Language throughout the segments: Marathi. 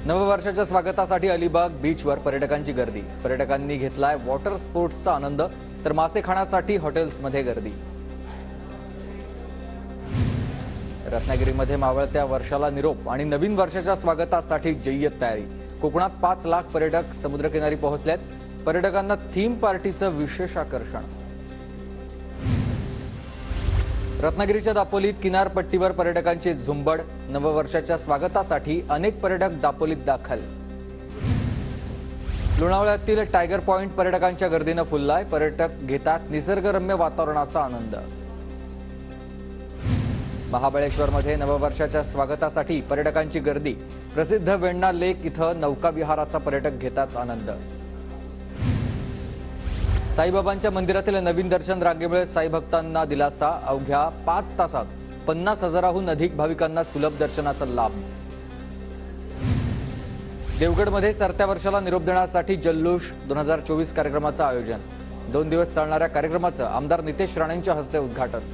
नववर्षाच्या स्वागतासाठी अलिबाग बीचवर पर्यटकांची गर्दी। पर्यटकांनी घेतलाय वॉटर स्पोर्ट्सचा आनंद, तर मासे खाण्यासाठी हॉटेल्समध्ये गर्दी। रत्नागिरीमध्ये मावळत्या वर्षाला निरोप आणि नवीन वर्षाच्या स्वागतासाठी जय्यत तयारी। कोकणात 5 लाख पर्यटक समुद्रकिनारी पोहोचलेत। पर्यटकांना थीम पार्टीचं विशेष आकर्षण। रत्नागिरीच्या दापोलीत किनारपट्टीवर पर्यटकांची झुंबड। नववर्षाच्या स्वागतासाठी अनेक पर्यटक दापोलीत दाखल। लोणावळ्यातील टायगर पॉइंट पर्यटकांच्या गर्दीने फुललाय। पर्यटक घेतात निसर्गरम्य वातावरणाचा आनंद। महाबळेश्वरमध्ये नववर्षाच्या स्वागतासाठी पर्यटकांची गर्दी। प्रसिद्ध वेण्णा लेक इथं नौका विहाराचा पर्यटक घेतात आनंद। साईबाबांच्या मंदिरातील नवीन दर्शन रांगेमुळे साई भक्तांना दिलासा। अवघ्या 5 तासात 50,000हून अधिक भाविकांना सुलभ दर्शनाचा लाभ। देवगडमध्ये सरत्या वर्षाला निरोप देण्यासाठी जल्लोष 2024 कार्यक्रमाचं आयोजन। 2 दिवस चालणाऱ्या कार्यक्रमाचं आमदार नितेश राणेंच्या हस्ते उद्घाटन।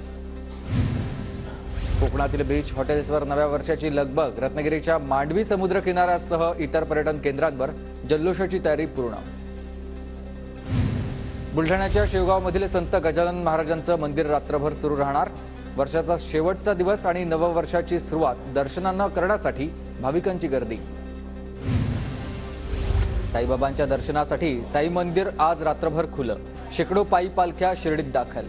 कोकणातील बीच हॉटेल्सवर नव्या वर्षाची लगबग। रत्नागिरीच्या मांडवी समुद्र किनाऱ्यासह इतर पर्यटन केंद्रांवर जल्लोषाची तयारी पूर्ण। बुलढाण्याच्या शेवगावमधील संत गजानन महाराजांचं मंदिर रात्रभर सुरू राहणार। वर्षाचा शेवटचा दिवस आणि नववर्षाची सुरुवात दर्शनांना करण्यासाठी भाविकांची गर्दी। साईबाबांच्या दर्शनासाठी साई मंदिर आज रात्रभर खुलं। शेकडो पायी पालख्या शिर्डीत दाखल।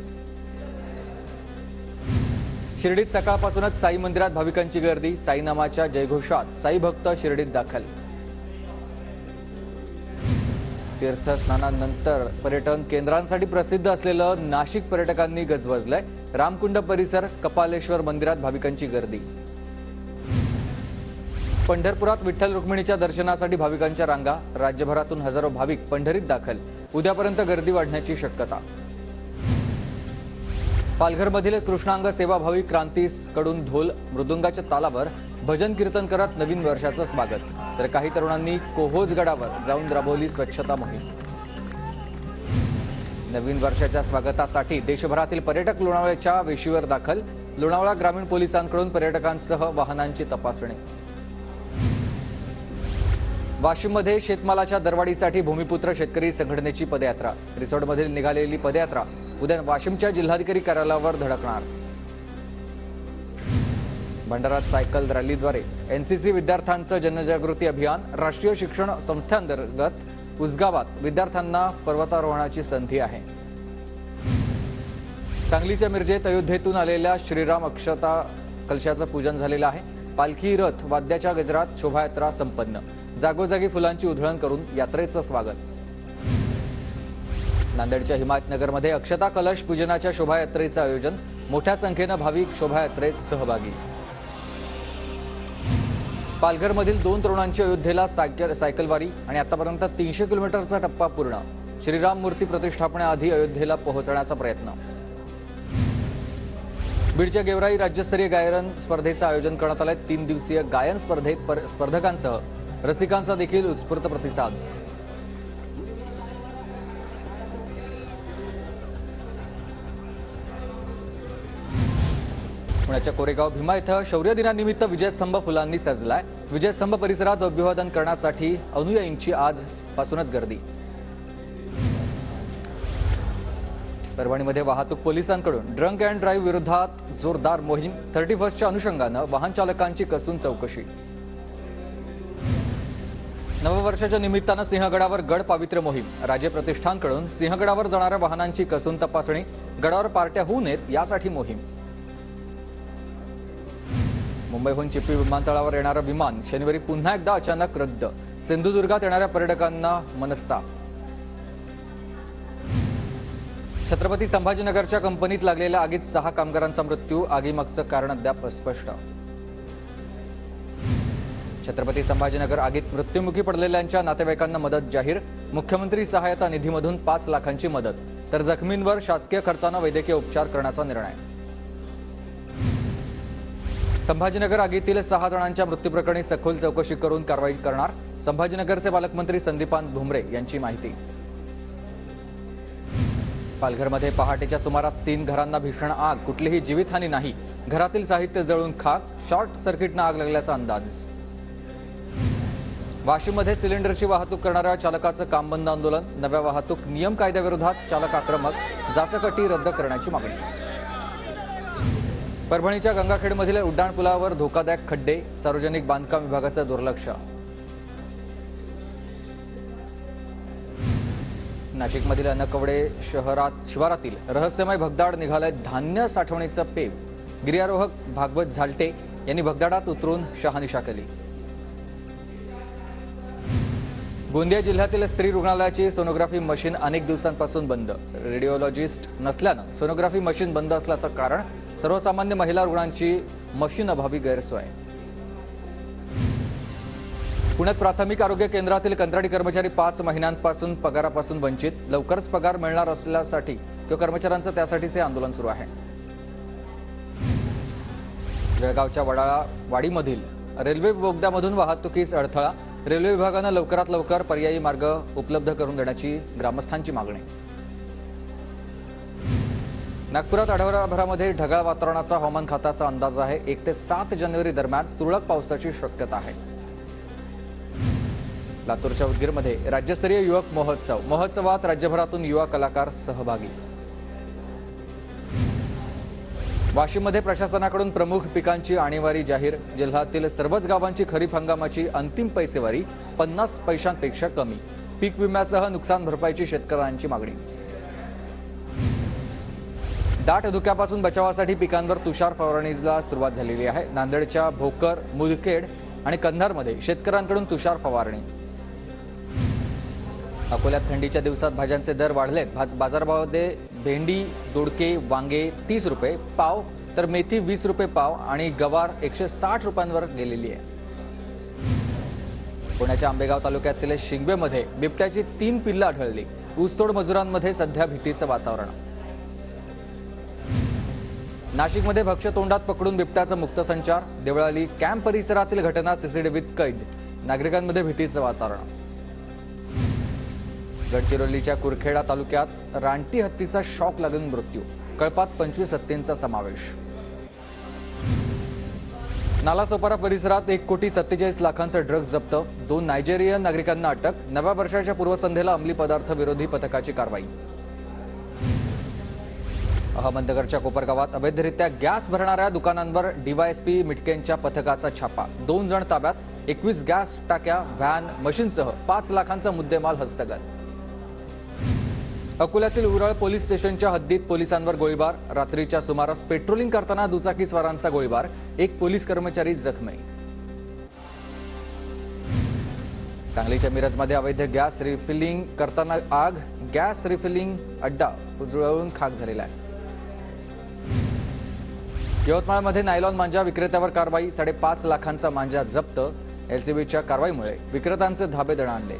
शिर्डीत सकाळपासूनच साई मंदिरात भाविकांची गर्दी। साई नामाच्या जयघोषात साई भक्त शिर्डीत दाखल। तीर्थस्नानानंतर पर्यटन केंद्रांसाठी प्रसिद्ध असलेलं नाशिक पर्यटकांनी गजबजलंय। रामकुंड परिसर कपालेश्वर मंदिरात भाविकांची गर्दी। पंढरपुरात विठ्ठल रुक्मिणीच्या दर्शनासाठी भाविकांच्या रांगा। राज्यभरातून हजारो भाविक पंढरीत दाखल। उद्यापर्यंत गर्दी वाढण्याची शक्यता। पालघरमधील कृष्णांग सेवा भाविक क्रांतीसकडून ढोल मृदुंगाच्या तालावर भजन कीर्तन करत नवीन वर्षाचं स्वागत। तर काही तरुणांनी कोहोज गडावर जाऊन राबवली स्वच्छता मोहीम। नवीन वर्षाच्या स्वागतासाठी देशभरातील पर्यटक लोणावळ्याच्या वेशीवर दाखल। लोणावळा ग्रामीण पोलिसांकडून पर्यटकांसह वाहनांची तपासणी। वाशिममध्ये शेतमालाच्या दरवाढीसाठी भूमिपुत्र शेतकरी संघटनेची पदयात्रा। रिसोडमधील निघालेली पदयात्रा उद्या वाशिमच्या जिल्हाधिकारी कार्यालयावर धडकणार। भंडारात सायकल रॅलीद्वारे एनसीसी विद्यार्थ्यांचं जनजागृती अभियान। राष्ट्रीय शिक्षण संस्थेअंतर्गत उसगावात विद्यार्थ्यांना पर्वतारोहणाची संधी आहे। सांगलीच्या मिरजेत अयोध्येतून आलेल्या श्रीराम अक्षता कलशाचं पूजन झालेलं आहे। पालखी रथ वाद्याच्या गजरात शोभायात्रा संपन्न। जागोजागी फुलांची उधळण करून यात्रेचं स्वागत। नांदेडच्या हिमायतनगरमध्ये अक्षता कलश पूजनाच्या शोभायात्रेचं आयोजन। मोठ्या संख्येनं भाविक शोभायात्रेत सहभागी। पालघरमधील 2 तरुणांची अयोध्येला सायकलवारी आणि आतापर्यंत 300 किलोमीटरचा टप्पा पूर्ण। श्रीराम मूर्ती प्रतिष्ठापनेआधी अयोध्येला पोहोचण्याचा प्रयत्न। बीडच्या गेवराई राज्यस्तरीय गायन स्पर्धेचं आयोजन करण्यात आलंय। 3 दिवसीय गायन स्पर्धेत स्पर्धकांसह रसिकांचा देखील उत्स्फूर्त प्रतिसाद। पुण्याच्या कोरेगाव भीमा इथं शौर्य दिनानिमित्त विजयस्तंभ फुलांनी सजलाय। विजयस्तंभ परिसरात अभिवादन करण्यासाठी अनुयायींची आजपासूनच गर्दी। परभणीमध्ये वाहतूक पोलिसांकडून ड्रंक अँड ड्राईव्ह विरोधात जोरदार मोहीम। 31च्या अनुषंगानं वाहन चालकांची कसून चौकशी। नववर्षाच्या निमित्तानं सिंहगडावर गड पावित्र्य मोहीम। राज्य प्रतिष्ठानकडून सिंहगडावर जाणाऱ्या वाहनांची कसून तपासणी। गडावर पार्ट्या होऊ नयेत यासाठी मोहीम। मुंबईहून चिपी विमानतळावर येणारं विमान शनिवारी पुन्हा एकदा अचानक रद्द। सिंधुदुर्गात येणाऱ्या पर्यटकांना मनस्ताप। छत्रपती संभाजीनगरच्या कंपनीत लागलेल्या आगीत 6 कामगारांचा मृत्यू। आगीमागचं कारण अद्याप अस्पष्ट। छत्रपती संभाजीनगर आगीत मृत्युमुखी पडलेल्यांच्या नातेवाईकांना मदत जाहीर। मुख्यमंत्री सहायता निधीमधून 5 लाखांची मदत, तर जखमींवर शासकीय खर्चानं वैद्यकीय उपचार करण्याचा निर्णय। संभाजीनगर आगीतील 6 जणांच्या मृत्यूप्रकरणी सखोल चौकशी करून कारवाई करणार। संभाजीनगरचे पालकमंत्री संदीपान भुमरे यांची माहिती। पालघरमध्ये पहाटेच्या सुमारास 3 घरांना भीषण आग। कुठलीही जीवितहानी नाही। घरातील साहित्य जळून खाक। शॉर्ट सर्किटनं आग लागल्याचा अंदाज। वाशीमध्ये सिलेंडरची वाहतूक करणाऱ्या चालकाचं काम बंद आंदोलन, नव्या वाहतूक नियम कायद्याविरोधात चालक आक्रमक, जाचकटी रद्द करण्याची मागणी. परभणीच्या गंगाखेडमधील उड्डाणपुलावर धोकादायक खड्डे, सार्वजनिक बांधकाम विभागाचं दुर्लक्ष. नाशिकमधील अनकवडे शिवारातील रहस्यमय भगदाड निघालय धान्य साठवणीचं पेव. गिर्यारोहक भागवत झालटे यांनी भगदाडात उतरून शहानिशा केली. गोंदिया जिल्ह्यातील स्त्री रुग्णालयाची सोनोग्राफी मशीन अनेक दिवसांपासून बंद. रेडिओलॉजिस्ट नसल्यानं सोनोग्राफी मशीन बंद असल्याचं कारण सर्वसामान्य महिला रुग्णांची मशीन अभावी गैरसोय. पुण्यात प्राथमिक आरोग्य केंद्रातील कंत्राटी कर्मचारी 5 महिन्यांपासून पगारापासून वंचित. लवकरच पगार मिळणार असल्यासाठी किंवा कर्मचाऱ्यांचं त्यासाठीचे आंदोलन सुरू आहे. जळगावच्या वाडीमधील रेल्वे बोगद्यामधून वाहतुकीस अडथळा. रेल्वे विभागानं लवकरात लवकर पर्यायी मार्ग उपलब्ध करून देण्याची ग्रामस्थांची मागणी. नागपुरात आठवड्याभरामध्ये ढगाळ वातावरणाचा हवामान खात्याचा अंदाज आहे. 1 ते 7 जानेवारी दरम्यान तुरळक पावसाची शक्यता आहे. लातूरच्या उदगीरमध्ये राज्यस्तरीय युवक महोत्सवात राज्यभरातून युवा कलाकार सहभागी. वाशीमध्ये प्रशासनाकडून प्रमुख पिकांची आणीवारी जाहीर. जिल्ह्यातील सर्वच गावांची खरीप हंगामाची अंतिम पैसेवारी 50 पैशांपेक्षा कमी. पीक विम्यासह नुकसान भरपाईची शेतकऱ्यांची मागणी. दाट धुक्यापासून बचावासाठी पिकांवर तुषार फवारणीला सुरुवात झालेली आहे. नांदेडच्या भोकर, मुदखेड आणि कंधारमध्ये शेतकऱ्यांकडून तुषार फवारणी. अकोल्यात थंडीच्या दिवसात भाज्यांचे दर वाढलेत. बाजारभावामध्ये भेंडी, दोडके, वांगे 30 रुपये पाव, तर मेथी 20 रुपये पाव आणि गवार 160 रुपयांवर गेलेली आहे. पुण्याच्या आंबेगाव तालुक्यातील शिंगवेमध्ये बिबट्याची 3 पिल्लं आढळली. ऊसतोड मजुरांमध्ये सध्या भीतीचं वातावरण. नाशिकमध्ये भक्ष्यतोंडात पकडून बिबट्याचा मुक्त संचार. देवळाली कॅम्प परिसरातील घटना सीसीटीव्हीत कैद. नागरिकांमध्ये भीतीचं वातावरण. गडचिरोलीच्या कुरखेडा तालुक्यात रानटी हत्तीचा शॉक लागून मृत्यू. कळपात 25 हत्तींचा समावेश. नालासोपारा परिसरात 1,47 लाखांचा ड्रग्ज जप्त. 2 नायजेरियन नागरिकांना अटक. नव्या वर्षाच्या पूर्वसंध्येला अंमली पदार्थ विरोधी पथकाची कारवाई. अहमदनगरच्या कोपरगावात अवैधरित्या गॅस भरणाऱ्या दुकानांवर डीवायएसपी मिटकेंच्या पथकाचा छापा. 2 जण ताब्यात. 21 गॅस टाक्या, व्हॅन, मशीनसह 5 लाखांचा मुद्देमाल हस्तगत. अकोल्यातील उरळ पोलीस स्टेशनच्या हद्दीत पोलिसांवर गोळीबार. रात्रीच्या सुमारास पेट्रोलिंग करताना दुचाकीस्वारांचा गोळीबार. 1 पोलीस कर्मचारी जखमी. सांगलीच्या मिरजमध्ये अवैध गॅस रिफिलिंग करताना आग. गॅस रिफिलिंग अड्डा उजळून खाक झालेला आहे. यवतमाळमध्ये नायलॉन मांजा विक्रेत्यावर कारवाई. 5.5 लाखांचा मांजा जप्त. एलसीबीच्या कारवाईमुळे विक्रेत्यांचे धाबे दणाणले.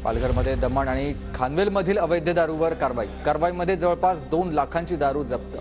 पालघरमध्ये दमण आणि खानवेलमधील अवैध दारूवर कारवाई. कारवाईमध्ये जवळपास 2 लाखांची दारू जप्त.